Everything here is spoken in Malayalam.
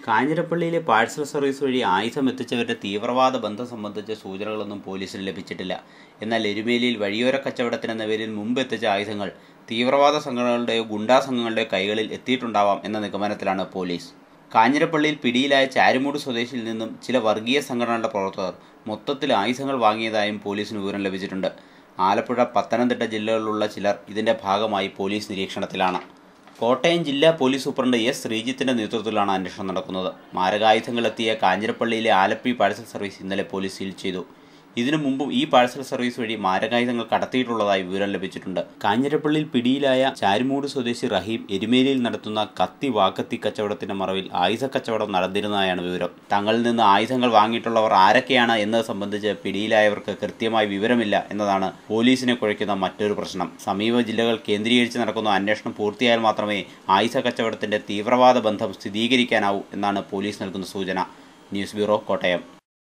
കാഞ്ഞിരപ്പള്ളിയിലെ പാഴ്സൽ സർവീസ് വഴി ആയുധം എത്തിച്ചവരുടെ തീവ്രവാദ ബന്ധം സംബന്ധിച്ച സൂചനകളൊന്നും പോലീസിന് ലഭിച്ചിട്ടില്ല. എന്നാൽ എരുമേലിയിൽ വഴിയോര കച്ചവടത്തിനെന്ന പേരിൽ മുമ്പ് എത്തിച്ച ആയുധങ്ങൾ തീവ്രവാദ സംഘടനകളുടെയോ ഗുണ്ടാ സംഘങ്ങളുടെയോ കൈകളിൽ എത്തിയിട്ടുണ്ടാവാം എന്ന നിഗമനത്തിലാണ് പോലീസ്. കാഞ്ഞിരപ്പള്ളിയിൽ പിടിയിലായ ചാരുമൂട് സ്വദേശിയിൽ നിന്നും ചില വർഗീയ സംഘടനകളുടെ പ്രവർത്തകർ മൊത്തത്തിൽ ആയുധങ്ങൾ വാങ്ങിയതായും പോലീസിന് വിവരം ലഭിച്ചിട്ടുണ്ട്. ആലപ്പുഴ, പത്തനംതിട്ട ജില്ലകളിലുള്ള ചിലർ ഇതിന്റെ ഭാഗമായി പോലീസ് നിരീക്ഷണത്തിലാണ്. കോട്ടയം ജില്ലാ പോലീസ് സൂപ്രണ്ട് എസ് ശ്രീജിത്തിന്റെ നേതൃത്വത്തിലാണ് അന്വേഷണം നടക്കുന്നത്. മാരകായുധങ്ങളെത്തിയ കാഞ്ഞിരപ്പള്ളിയിലെ ആലപ്പി പാഴ്സൽ സർവീസ് ഇന്നലെ പോലീസ് സീൽ ചെയ്തു. ഇതിനു മുമ്പും ഈ പാഴ്സൽ സർവീസ് വഴി മാരകായുധങ്ങൾ കടത്തിയിട്ടുള്ളതായി വിവരം ലഭിച്ചിട്ടുണ്ട്. കാഞ്ഞിരപ്പള്ളിയിൽ പിടിയിലായ ചാരുമൂട് സ്വദേശി റഹീം എരുമേലിയിൽ നടത്തുന്ന കത്തി വാക്കത്തി കച്ചവടത്തിന്റെ മറവിൽ ആയുധ കച്ചവടം നടന്നിരുന്നതായാണ് വിവരം. തങ്ങളിൽ നിന്ന് ആയുധങ്ങൾ വാങ്ങിയിട്ടുള്ളവർ ആരൊക്കെയാണ് എന്നത് സംബന്ധിച്ച് പിടിയിലായവർക്ക് കൃത്യമായി വിവരമില്ല എന്നതാണ് പോലീസിനെ കുഴയ്ക്കുന്ന മറ്റൊരു പ്രശ്നം. സമീപ ജില്ലകൾ കേന്ദ്രീകരിച്ച് നടക്കുന്ന അന്വേഷണം പൂർത്തിയായാൽ മാത്രമേ ആയുധ കച്ചവടത്തിന്റെ തീവ്രവാദ ബന്ധം സ്ഥിരീകരിക്കാനാവൂ എന്നാണ് പോലീസ് നൽകുന്ന സൂചന. News bureau, Kottayam.